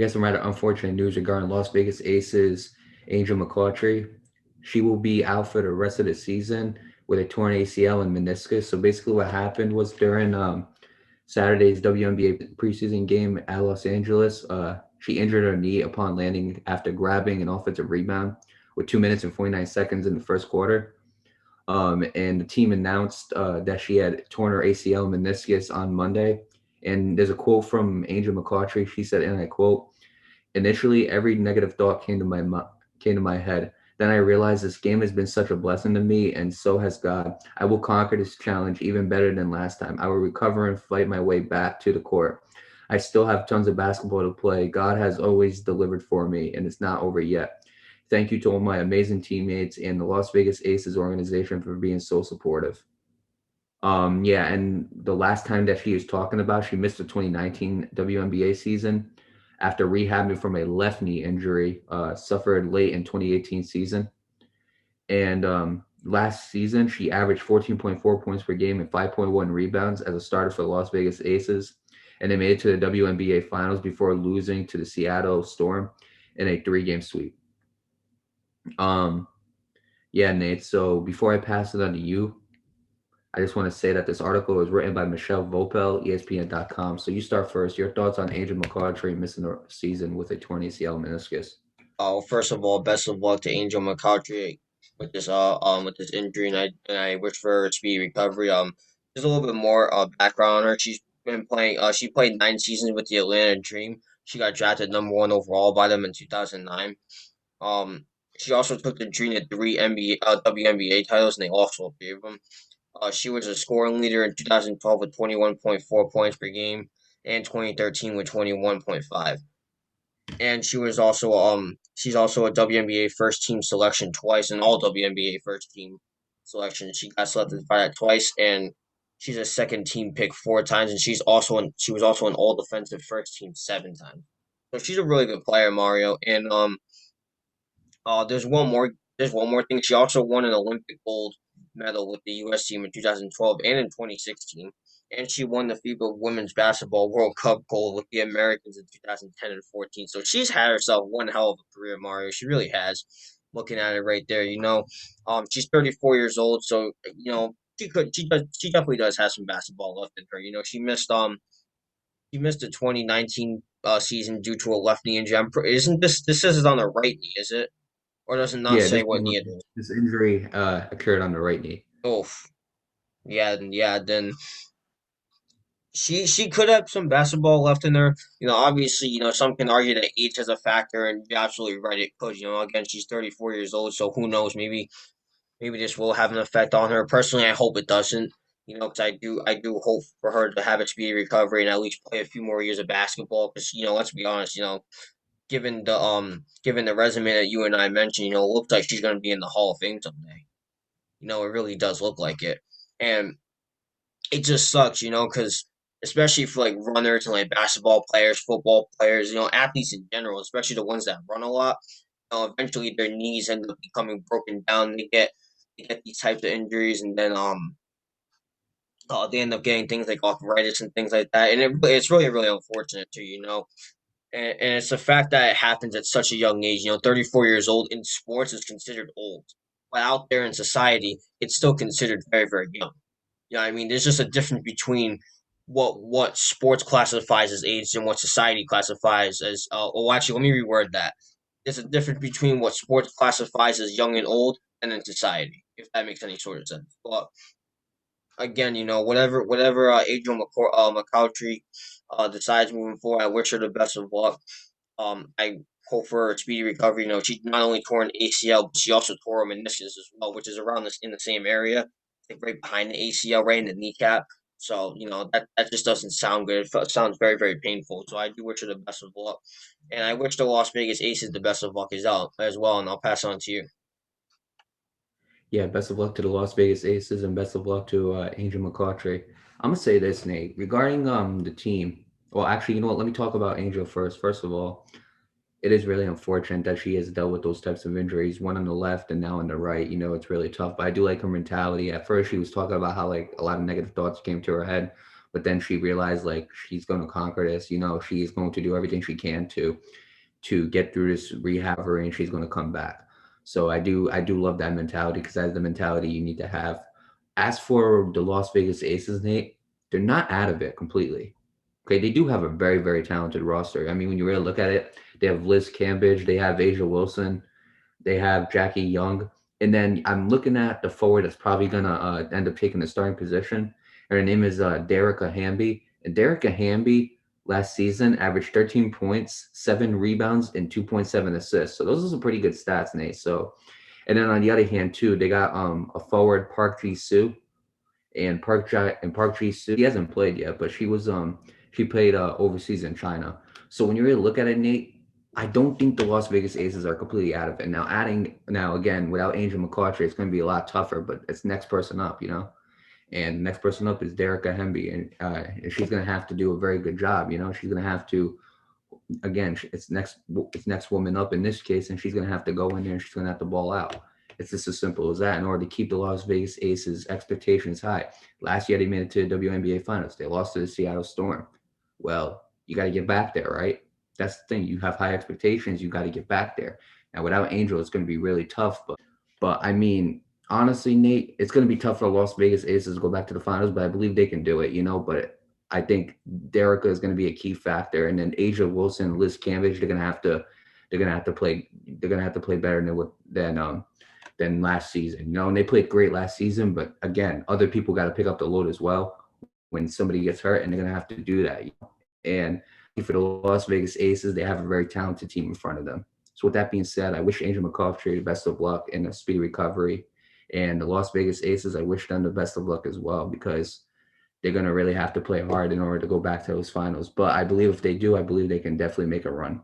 We have some rather unfortunate news regarding Las Vegas Aces Angel McCoughtry. She will be out for the rest of the season with a torn ACL and meniscus. So basically, what happened was during Saturday's WNBA preseason game at Los Angeles, she injured her knee upon landing after grabbing an offensive rebound with 2 minutes and 49 seconds in the first quarter. And the team announced that she had torn her ACL meniscus on Monday. And there's a quote from Angel McCoughtry. She said, and I quote, "Initially, every negative thought came to my head. Then I realized this game has been such a blessing to me, and so has God. I will conquer this challenge even better than last time. I will recover and fight my way back to the court. I still have tons of basketball to play. God has always delivered for me, and it's not over yet. Thank you to all my amazing teammates and the Las Vegas Aces organization for being so supportive." Yeah, and the last time that she was talking about, she missed the 2019 WNBA season after rehabbing from a left knee injury suffered late in 2018 season. And last season, she averaged 14.4 points per game and 5.1 rebounds as a starter for the Las Vegas Aces. And they made it to the WNBA finals before losing to the Seattle Storm in a 3-game sweep. Um, yeah, Nate. So before I pass it on to you, I just want to say that this article was written by Michelle Vopel, ESPN.com. So you start first. Your thoughts on Angel McCoughtry missing the season with a torn ACL meniscus? First of all, best of luck to Angel McCoughtry with this injury, and I wish for her speedy recovery. Just a little bit more background on her. She's been playing. She played 9 seasons with the Atlanta Dream. She got drafted #1 overall by them in 2009. Um, she also took the Dream to three WNBA titles, and they lost all three of them. She was a scoring leader in 2012 with 21.4 points per game, and 2013 with 21.5. And she's also a WNBA first team selection twice, and all WNBA first team selection. She got selected for that twice, and she's a second team pick 4 times, and she was also an all defensive first team 7 times. So she's a really good player, Mario. And there's one more thing. She also won an Olympic gold medal with the U.S. team in 2012 and in 2016, and she won the FIBA Women's Basketball World Cup gold with the Americans in 2010 and 14. So she's had herself one hell of a career, Mario. She really has. Looking at it right there, she's 34 years old, so she definitely does have some basketball left in her. She missed the 2019 season due to a left knee injury. Isn't this says it's on the right knee? Is it? Or does it not Yeah, say this what knee it is? this injury occurred on the right knee. Oh, yeah. Then she could have some basketball left in her. Obviously, some can argue that age has a factor, and you're absolutely right. It could. Again, she's 34 years old, so who knows? Maybe this will have an effect on her. Personally, I hope it doesn't. Because I do hope for her to have a speedy recovery and at least play a few more years of basketball. Because let's be honest, given the resume that you and I mentioned, it looks like she's going to be in the Hall of Fame someday. It really does look like it. And it just sucks, because especially for like runners and like basketball players, football players, athletes in general, especially the ones that run a lot, eventually their knees end up becoming broken down. They get these types of injuries, and then they end up getting things like arthritis and things like that. And it's really really unfortunate too, and it's the fact that it happens at such a young age. 34 years old in sports is considered old, but out there in society, it's still considered very, very young. I mean, there's just a difference between what sports classifies as age and what society classifies as. Actually, let me reword that. There's a difference between what sports classifies as young and old, and in society, if that makes any sort of sense. But again, whatever McCoughtry decides moving forward, I wish her the best of luck. I hope for a speedy recovery. She not only tore an ACL, but she also tore a meniscus as well, which is around this in the same area, like right behind the ACL, right in the kneecap. So that just doesn't sound good. It sounds very very painful. So I do wish her the best of luck, and I wish the Las Vegas Aces the best of luck as well. And I'll pass on to you. Yeah, best of luck to the Las Vegas Aces and best of luck to Angel McCoughtry. I'm gonna say this, Nate, regarding the team. Well, actually, you know what? Let me talk about Angel first. First of all, it is really unfortunate that she has dealt with those types of injuries, one on the left and now on the right. It's really tough. But I do like her mentality. At first, she was talking about how like a lot of negative thoughts came to her head, but then she realized like she's going to conquer this. She's going to do everything she can to get through this rehab and she's going to come back. So I do love that mentality because that's the mentality you need to have. As for the Las Vegas Aces, Nate, they're not out of it completely. Okay, they do have a very, very talented roster. I mean, when you really look at it, they have Liz Cambridge, they have Asia Wilson, they have Jackie Young, and then I'm looking at the forward that's probably gonna end up taking the starting position. Her name is Derica Hamby, and Derica Hamby last season averaged 13 points, 7 rebounds, and 2.7 assists. So those are some pretty good stats, Nate. So, and then on the other hand too, they got a forward Park Ji Soo, and Park Ji Soo. She hasn't played yet, but she played overseas in China. So when you really look at it, Nate, I don't think the Las Vegas Aces are completely out of it. Now again without Angel McCoughtry, it's going to be a lot tougher. But it's next person up. And next person up is Derica Hemby, and she's going to have to do a very good job. She's going to have to again, it's next woman up in this case, and she's going to have to go in there and she's going to have to ball out. It's just as simple as that in order to keep the Las Vegas Aces expectations high. Last year they made it to the WNBA Finals. They lost to the Seattle Storm. Well, you got to get back there, right? That's the thing. You have high expectations. You got to get back there. Now, without Angel, it's going to be really tough. But I mean, honestly, Nate, it's going to be tough for Las Vegas Aces to go back to the finals. But I believe they can do it. But I think Derica is going to be a key factor, and then Asia Wilson, Liz Cambridge, they're going to have to play better than last season. And they played great last season, but again, other people got to pick up the load as well when somebody gets hurt, and they're going to have to do that. And for the Las Vegas Aces, they have a very talented team in front of them. So with that being said, I wish Angel McCoughtry the best of luck in a speedy recovery, and the Las Vegas Aces, I wish them the best of luck as well because they're going to really have to play hard in order to go back to those finals. But I believe if they do, I believe they can definitely make a run.